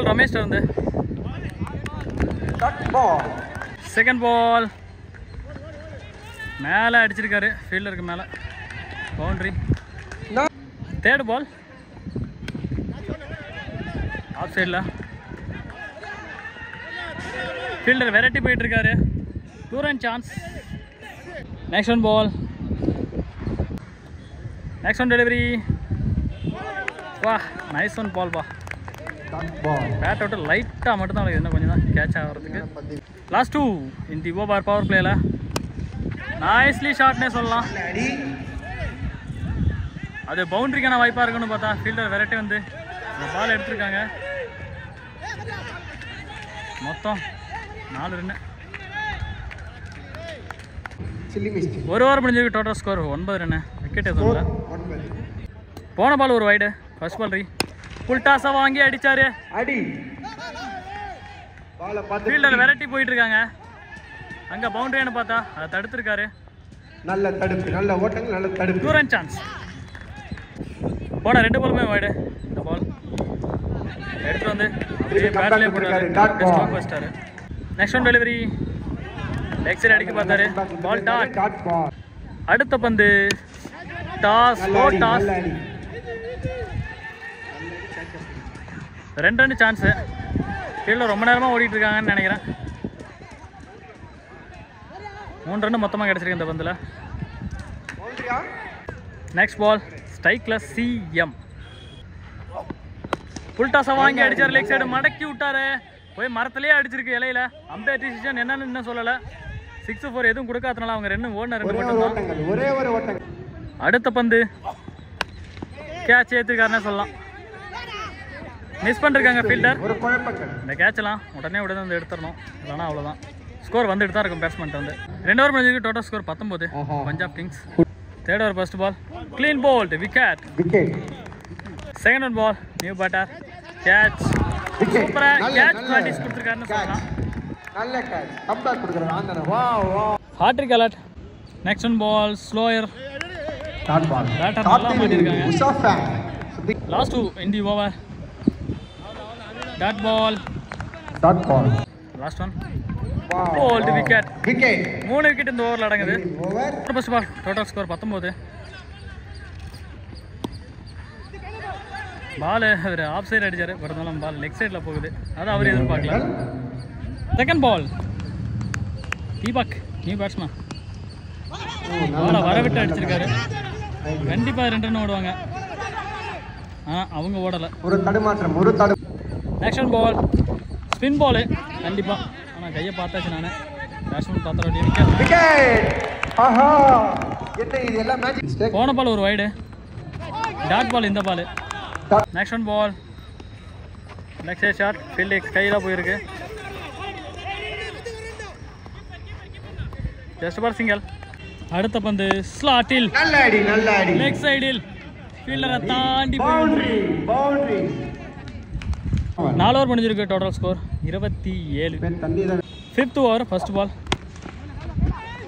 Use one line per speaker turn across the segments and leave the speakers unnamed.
பால் ரமேஷ் இருந்து. Second ball மேலே அடிச்சிருக்காரு, ஃபீல்டருக்கு மேலே, பவுண்ட்ரி. தேர்ட் பால் ஆஃப் சைடில், ஃபீல்டர் வெரைட்டி போயிட்டு இருக்காரு, 2 run chance. Next one ball, next one delivery. வா, நைஸ் ஒன் பால் பா. பேட் அவுட்டு லைட்டாக மட்டும்தான் அவனுக்கு இன்னும் கொஞ்சம் தான் கேட்ச் ஆகிறதுக்கு. Last 2 in the over power பிளேயில். நைஸ்லி ஷாட்னே சொல்லலாம். அது பவுண்ட்ரிக்கான வாய்ப்பாக இருக்குன்னு பார்த்தா ஃபீல்டர் வெரைட்டி வந்து இந்த பால் எடுத்திருக்காங்க. மொத்தம் 4 ரன்னு. ஒரு ஓவர் முடிஞ்சிருக்கு. Total score 9 run. விக்கெட் எதுவும் இல்லை. போன பால் ஒரு வைடு. ஃபர்ஸ்ட் பால் புல்டாஸா வாங்கி அடிச்சாரு. ஃபீல்டர் வெரைட்டி போயிட்டு இருக்காங்க. அங்க பவுண்டரின்னு பார்த்தா அதை தடுத்திருக்காரு.
நல்ல தடுப்பு, நல்ல ஓட்டங்கள், நல்ல தடுப்பு.
2 ரன் சான்ஸ். போன 2 பாலுமே வைடு. இந்த பால் எடுத்து வந்து அப்படியே பேட்லயே போட்டாரு. ஸ்டாக் வச்சிட்டாரு. Next one delivery. Leg side அடிக்க பார்த்தாரு. Ball dot. அடுத்த பந்து toss. Slow toss. 2 run chance. ஃபீல்டில் ரொம்ப நேரமாக ஓடிட்டு இருக்காங்கன்னு நினைக்கிறேன். 3 ரன் மொத்தமாக கிடச்சிருக்கு இந்த பந்தில். நெக்ஸ்ட் பால் ஸ்ட்ரைக்கில் சிஎம். புல்டாஸை வாங்கி அடிச்சார். லெக் சைடு மடக்கி விட்டாரு. போய் மரத்துலேயே அடிச்சிருக்கு இலையில. அம்பையர் டிசிஷன் என்னன்னு இன்னும் சொல்லலை. 6-4 எதுவும் கொடுக்காதனால அவங்க 2 ஓடின 2 மட்டும் தான். அடுத்த பந்து கேட்ச் ஏற்றிருக்காருன்னு சொல்லலாம். மிஸ் பண்ணிருக்காங்க ஃபீல்டர். இந்த கேட்செல்லாம் உடனே வந்து எடுத்துடணும், இல்லைனா அவ்வளோதான். ஸ்கோர் வந்துட்டு தான் இருக்கும் பேட்ஸ்மேன் வந்து. 2 ஓவர் முடிஞ்சிருக்கு. Total score 19. Punjab kings. Third over first ball clean bowled, wicket. Second one ball new batter, catch. சூப்பராக கேட்ச் ப்ராக்டிஸ் கொடுத்துருக்காருன்னு சொல்லலாம்.
நல்ல கேட்ச், கம்பேக் கொடுக்குறாங்க. Wow wow.
Hat-trick alert. Next one ball slower.
Dot ball.
Batter நல்லா மாட்டிருக்காங்க. Last 2 in the over. Dot ball. Last one bowled, wicket. 3 wicket இந்த ஓவரில் அடங்குது. First ball total score 19. Ball அவர் ஆஃப் சைடு அடிச்சார். இருந்தாலும் ball leg சைடில் போகுது. அதை அவர் எதிர்பார்க்கல. Second ball Deepak, new batsman. பாலை வரவிட்டு அடிச்சிருக்காரு. கண்டிப்பாக 2 ரன் ஓடுவாங்க. ஆனால் அவங்க ஓடலை.
ஒரு தடுமாற்றம், ஒரு தடுப்பு.
Next one ball spin ball கண்டிப்பாக. ஆனால் கையை பார்த்தாச்சு நான். பேட்ஸ்மேன் பார்த்தா விக்கெட். போன பால் ஒரு வைடு. டாட் பால் இந்த ball. Next one ball leg side shot. Field கையில் போயிருக்கு. Just ball single. அடுத்த பந்து ஸ்லாட்டில், லெக் சைடில், ஃபீல்டரை தாண்டி பவுண்டரி. 4 ஓவர் முடிஞ்சிருக்கு. Total score 27. Fifth over first ball.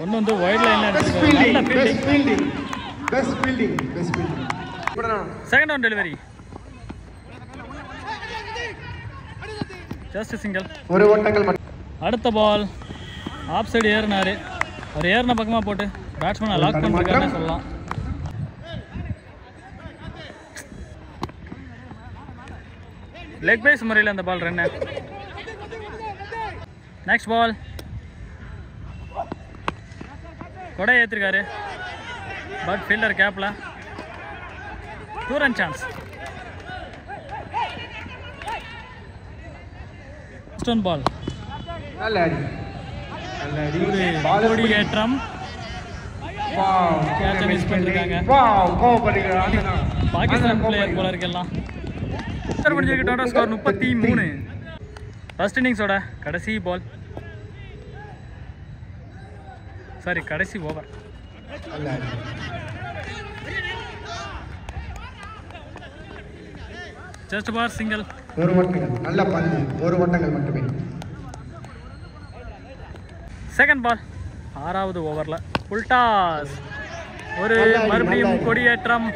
ஒன்று வந்து வைட் லைனில் அடிச்சிருக்காரு. Second one delivery. Just single.
ஒரு ஓட்டங்கள் மட்டும்.
அடுத்த பால் ஆஃப் சைடு ஏறினாரு. அவர் ஏறின பக்கமாக போட்டு பேட்ஸ்மேனை லாக் பண்ணிருக்காருன்னு சொல்லலாம். லெக் பேஸ் முறையில் அந்த பால் ரன்னு. நெக்ஸ்ட் பால் கொடை ஏற்றிருக்காரு. பட் ஃபீல்டர் கேப்பில். 2 run chance. Next one ball ஏற்றம். கேட்சை மிஸ் பண்ணிருக்காங்க. பாகிஸ்தான் பிளேயர் போல இருக்கெல்லாம். முடிஞ்சிருக்கு. Total score 33. ஃபர்ஸ்ட் இன்னிங்ஸோட கடைசி பால், சாரி கடைசி ஓவர். ஜஸ்ட் பார் சிங்கிள்.
ஒரு ஓட்டங்கள், நல்ல பந்து, ஒரு ஓட்டங்கள் மட்டுமே.
செகண்ட் பால் 6வது ஓவரில் புல்டாஸ். ஒரு மறுபடியும் கொடியேற்றம்.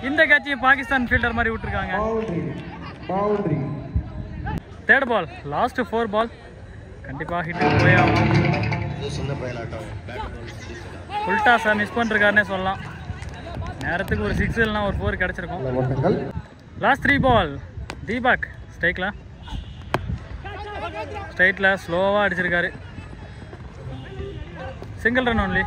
இந்த கேட்சையும் பாகிஸ்தான் ஃபீல்டர் மாதிரி விட்டுருக்காங்க. தேர்ட் பால் லாஸ்ட் 4 பால் கண்டிப்பாக ஹிட்டுக்கு போய் ஆகணும். ஃபுல் டாஸை மிஸ் பண்ணிருக்காருன்னே சொல்லலாம். நேரத்துக்கு ஒரு 6 இல்லைனா ஒரு 4 கிடச்சிருக்கும். லாஸ்ட் 3 பால் தீபக் ஸ்ட்ரைட்டில் ஸ்லோவாக அடிச்சிருக்காரு. Single run only.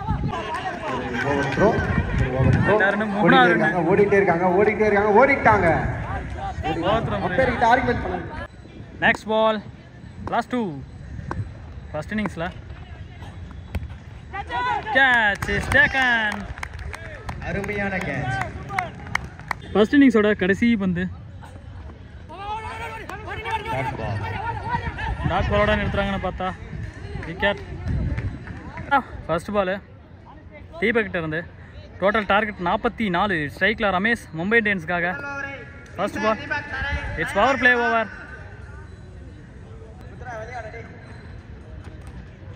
Next ball last 2 first இன்னிங்ஸில் கேட்ச் இஸ் டேக்கன்.
அருமையான கேட்ச்.
ஃபர்ஸ்ட் இன்னிங்ஸோட கடைசி பந்து டாட் பாலோட நிறுத்துறாங்கன்னு பார்த்தா விக்கெட். ஃபர்ஸ்ட் பால் தீபக்கிட்ட இருந்து டோட்டல் டார்கெட் 44. ஸ்ட்ரைக்கில் ரமேஷ் மும்பை இந்தியன்ஸ்க்காக. First ball it's power play over.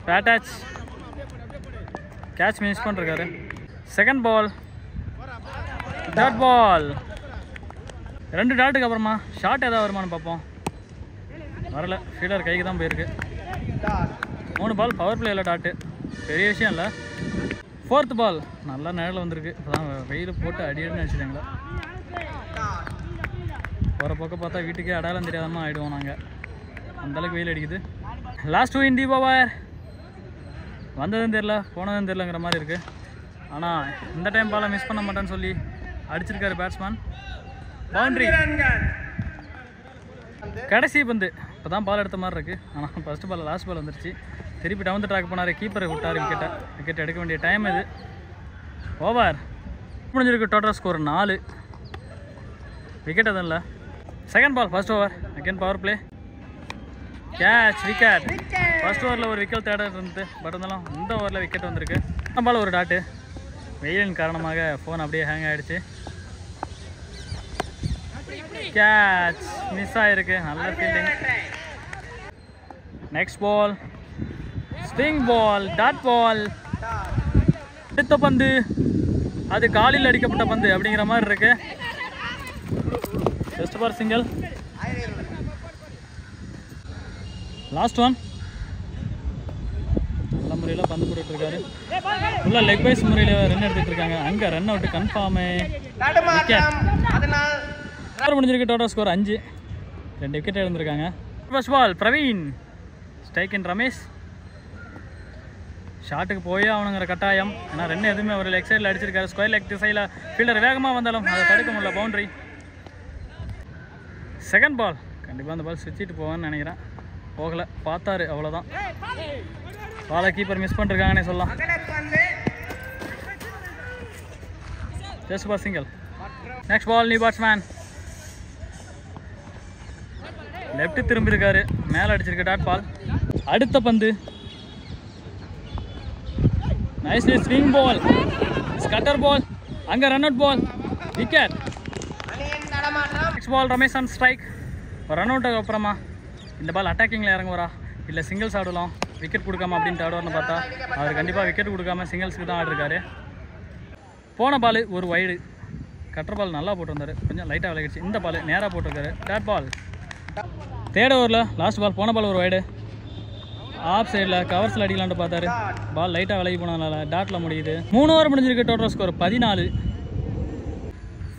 பேட்டாச் கேட்ச் மிஸ் பண்ணிருக்காரு. Second ball dot ball. 2 டாட்டுக்கு அப்புறமா ஷார்ட் ஏதாவது வருமானு பார்ப்போம். வரல, ஃபீல்டர் கைக்கு தான் போயிருக்கு. 3 பால் பவர் பிளேயில் டாட்டு, பெரிய விஷயம் இல்லை. 4th பால் நல்லா நேரில் வந்திருக்கு. இப்போதான் வெயில் போட்டு அடியடின்னு அடிச்சிட்டாங்களா. போகிற பக்கம் பார்த்தா வீட்டுக்கே அடையாளம் தெரியாதமா ஆகிடுவோம் நாங்கள், அந்தளவுக்கு வெயில் அடிக்குது. Last 2 in the over. வந்ததும் தெரில போனதும் தெரிலங்கிற மாதிரி இருக்குது. ஆனால் இந்த டைம் பாலை மிஸ் பண்ண மாட்டேன்னு சொல்லி அடிச்சிருக்காரு பேட்ஸ்மேன். பவுண்ட்ரி. கடைசி பந்து இப்போ தான் பால் எடுத்த மாதிரி இருக்குது. ஆனால் ஃபஸ்ட்டு பால் லாஸ்ட் பால் வந்துருச்சு. திருப்பி டவுன் ட்ராக் பண்ணார், கீப்பரை விட்டார் விக்கெட் எடுக்க வேண்டிய டைம் இது. ஓவர் முடிஞ்சிருக்கு. Total score 4. விக்கெட் எதுவும் இல்லை. Second ball first over again power play catch wicket. First ஓவரில் ஒரு விக்கெட் தேட இருந்தது, பட் இருந்தாலும் இந்த ஓவரில் விக்கெட் வந்திருக்கு. பால் ஒரு டாட்டு. வெயிலின் காரணமாக ஃபோன் அப்படியே ஹேங் ஆகிடுச்சு. கேட்ச் மிஸ் ஆகிருக்கு. நல்ல fielding. Next ball swing ball dot ball. அடுத்த பந்து அது காலில் அடிக்கப்பட்ட பந்து அப்படிங்கிற மாதிரி இருக்கு. Just for single. Last one. நல்ல முறையில் பந்து போட்டுருக்காரு. ஃபுல்லாக லெக் வைஸ் முறையில் ரன் எடுத்துட்டு இருக்காங்க. அங்கே ரன் அவுட்டு கன்ஃபார்மு. முடிஞ்சிருக்கு. Total score 5. 2 விக்கெட் எழுந்திருக்காங்க. First ball Praveen strike in Ramesh. ஷாட்டுக்கு போயே அவனுங்கிற கட்டாயம். ஏன்னா ரன் எதுவுமே அவர் லெக் சைடில் அடிச்சிருக்காரு. ஸ்கொயர் லெக் திசையில் ஃபீல்டர் வேகமாக வந்தாலும் அதை தடுக்க முடியல. பவுண்ட்ரி. செகண்ட் பால் கண்டிப்பாக அந்த பால் சுவிச்சிட்டு போவான்னு நினைக்கிறேன். போகலை, பார்த்தாரு, அவ்வளோதான். பாலை கீப்பர் மிஸ் பண்ணிருக்காங்கன்னே சொல்லலாம். Just for single. Next ball new batsman. Left திரும்பி இருக்காரு, மேலே அடிச்சிருக்கு டாட் பால். அடுத்த பந்து nicely swing ball, scatter ball, அங்கே run out ball, wicket. Next ball Ramesh on strike. ஒரு ரன் அவுட்டுக்கு அப்புறமா இந்த பால் அட்டாக்கிங்கில் இறங்குவாரா இல்லை சிங்கிள்ஸ் ஆடலாம், விக்கெட் கொடுக்காம அப்படின்ட்டு ஆடுவார்னு பார்த்தா அவர் கண்டிப்பாக விக்கெட் கொடுக்காம சிங்கிள்ஸுக்கு தான் ஆடிருக்காரு. போன பால் ஒரு வைடு, கட்டர் பால் நல்லா போட்டிருந்தாரு, கொஞ்சம் லைட்டாக விளையாடுச்சு. இந்த பால் நேராக போட்டிருக்காரு டாட் பால். தேர்ட் ஓவரில் லாஸ்ட் பால், போன பால் ஒரு வைடு, ஆஃப் சைடில் கவர்ஸில் அடிக்கலான்ட்டு பார்த்தாரு, பால் லைட்டாக விலகி போனதுனால டாட்டில் முடியுது. 3 ஓவர் முடிஞ்சிருக்கு. Total score 14.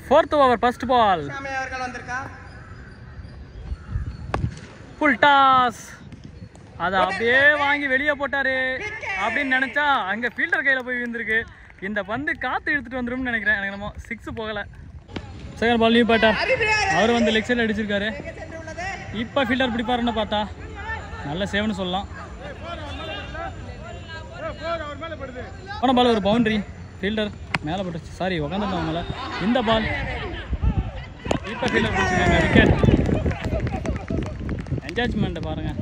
4th over first ball, full toss. அதை அப்படியே வாங்கி வெளியே போட்டார் அப்படின்னு நினச்சா அங்கே ஃபீல்டர் கையில் போய் விழுந்திருக்கு. இந்த பந்து காற்று எடுத்துகிட்டு வந்துடும்னு நினைக்கிறேன். எனக்கு நம்ம 6 போகலை. செகண்ட் பால் நியூ பேட்டர், அவர் வந்து லெக் சைடில் அடிச்சிருக்காரு. இப்போ ஃபீல்டர் பிடிப்பாருன்னு பார்த்தா நல்ல சேவ்னு சொல்லலாம். போன பால் ஒரு பவுண்ட்ரி, ஃபீல்டர் மேலே போட்டுச்சு, சாரி உட்காந்துருந்தவங்கள. இந்த பால் இப்போ ஃபீல்டர் பிடிச்சிருக்காங்க, விக்கெட். என்ஜாய்மெண்ட்டு பாருங்கள்,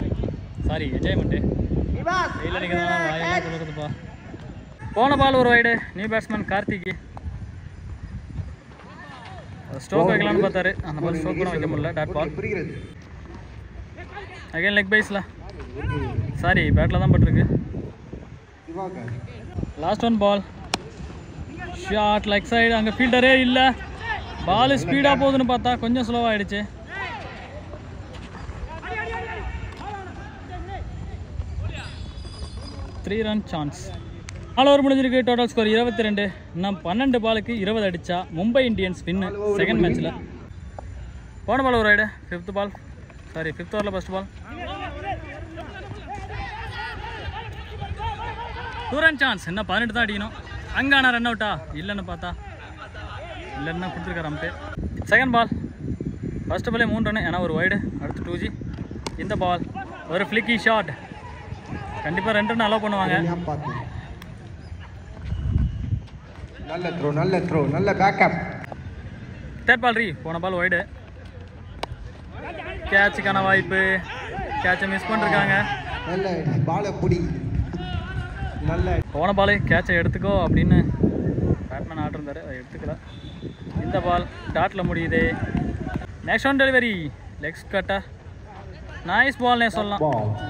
சாரி என்ஜாய்மெண்ட்டு வெயில் அடிக்கிறதுனால வாயெல்லாம் கொடுக்குதுப்பா. போன பால் ஒரு wide, new batsman Karthik. Stroke வைக்கலான்னு பார்த்தாரு, அந்த பால் ஸ்ட்ரோக் கூட வைக்க முடியல, டாட் பால். அகைன் லெக் பைஸில், சாரி பேட்டில் தான் பட்டிருக்கு. Last one ball, short leg side, அங்கே ஃபீல்டரே இல்லை, பால் ஸ்பீடாக போகுதுன்னு பார்த்தா கொஞ்சம் ஸ்லோவாகிடுச்சு. 3 ரன் சான்ஸ். 4 ஓவர் முடிஞ்சிருக்கு. Total score 22. இன்னும் 12 பாலுக்கு 20 அடிச்சா மும்பை இந்தியன்ஸ் வின்னு செகண்ட் மேட்ச்சில். போன பால் ஒரு ரைடு. 5th ஓவரில் ஃபர்ஸ்ட் பால். 2 run chance. இன்னும் 18 தான் அடிக்கணும். அங்கான ரன் அவுட்டா இல்லைன்னு பார்த்தா இல்லைன்னா கொடுத்துருக்காரு அம்பேர். Second ball. ஃபர்ஸ்ட் பாலே 3 ரன், ஏன்னா ஒரு வைடு. அடுத்து 2G. இந்த பால் ஒரு ஃப்ளிக்கி ஷாட். கண்டிப்பாக 2 ரன் அலோவ் பண்ணுவாங்க.
நல்ல த்ரோ நல்ல பேக்கப்.
தேர்ட் பால் போன பால் வைடு. கேட்சுக்கான வாய்ப்பு. கேட்சை மிஸ் பண்ணிருக்காங்க.
நல்ல பாலை புடி. நல்ல
போன பால் கேட்சை எடுத்துக்கோ அப்படின்னு பேட்மேன் ஆர்டர் இருந்தார், அதை எடுத்துக்கல. இந்த பால் டாட்டில் முடியுது. Next one delivery. Legs cutter. Nice பால்னே சொல்லலாம்.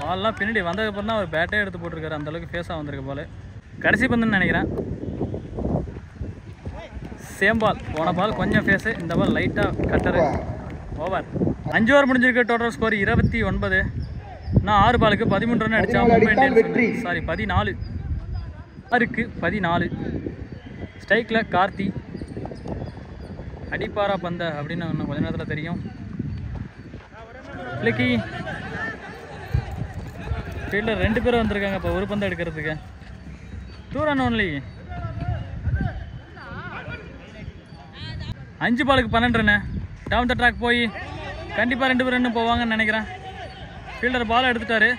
பால்லாம் பின்னாடி வந்ததுக்கப்புறம் தான் அவர் பேட்டே எடுத்து போட்டிருக்காரு. அந்தளவுக்கு ஃபேஸாக வந்திருக்கு பால். கடைசி பந்துன்னு நினைக்கிறேன். Same ball. போன பால் கொஞ்சம் ஃபேஸு, இந்த பால் லைட்டாக கட்டரு. ஓவர். 5 ஓவர் முடிஞ்சிருக்கு. Total score 29. நான் 6 பாலுக்கு 13 ரன் அடித்தா மும்பை இந்தியன்ஸ். 14 6க்கு 14. ஸ்ட்ரைக்கில் கார்த்தி. அடிப்பாரா பந்த அப்படின்னு இன்னும் கொஞ்ச நேரத்தில் தெரியும். ஃப்ளிக்கி. ஃபீல்டில் 2 பேர் வந்திருக்காங்க இப்போ ஒரு பந்து எடுக்கிறதுக்கு. 2 ரன் ஒன்லி. 5 பாலுக்கு 12 ரன்னு. டவுன் த ட்ராக் போய் கண்டிப்பாக 2 பேர் ரன்னு போவாங்கன்னு நினைக்கிறேன். ஃபீல்டர் பால் எடுத்துட்டாரு.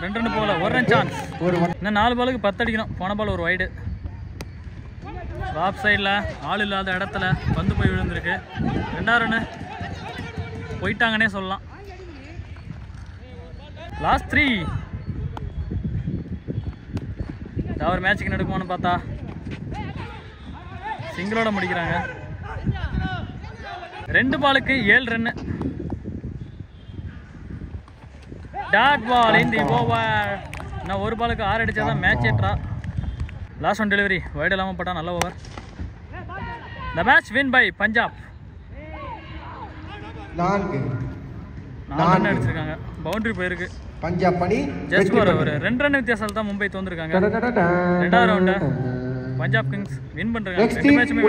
2 ரன் போகல. 1 ரன் சான்ஸ். இன்னும் 4 பாலுக்கு 10 அடிக்கணும். போன பால் ஒரு வைடு. ஆஃப் சைடில் ஆள் இல்லாத இடத்துல பந்து போய் விழுந்திருக்கு. 2வது ரன்னு போயிட்டாங்கன்னே சொல்லலாம். லாஸ்ட் 3. ஒரு மேட்சுக்கு நடக்குமான்னு பார்த்தா சிங்கிளோட முடிக்கிறாங்க. 2 பாலுக்கு 7 ரன்னு. Dot ball in the over. நான் 1 பாலுக்கு 6 அடித்தா தான் மேட்ச் ஏற்றா. Last one delivery. வைடு இல்லாமல் போட்டால் நல்ல over. The match win by Punjab. 4 run அடிச்சிருக்காங்க. பவுண்டரி போயிருக்கு.
பஞ்சாப் அணி
ஜஸ்ட் ஒரு 2 ரன் வித்தியாசத்தில் தான் மும்பை தோந்துருக்காங்க. 2வது ரவுண்டு பஞ்சாப் கிங்ஸ் வின் பண்ணுறாங்க. 2 மேட்சுமே.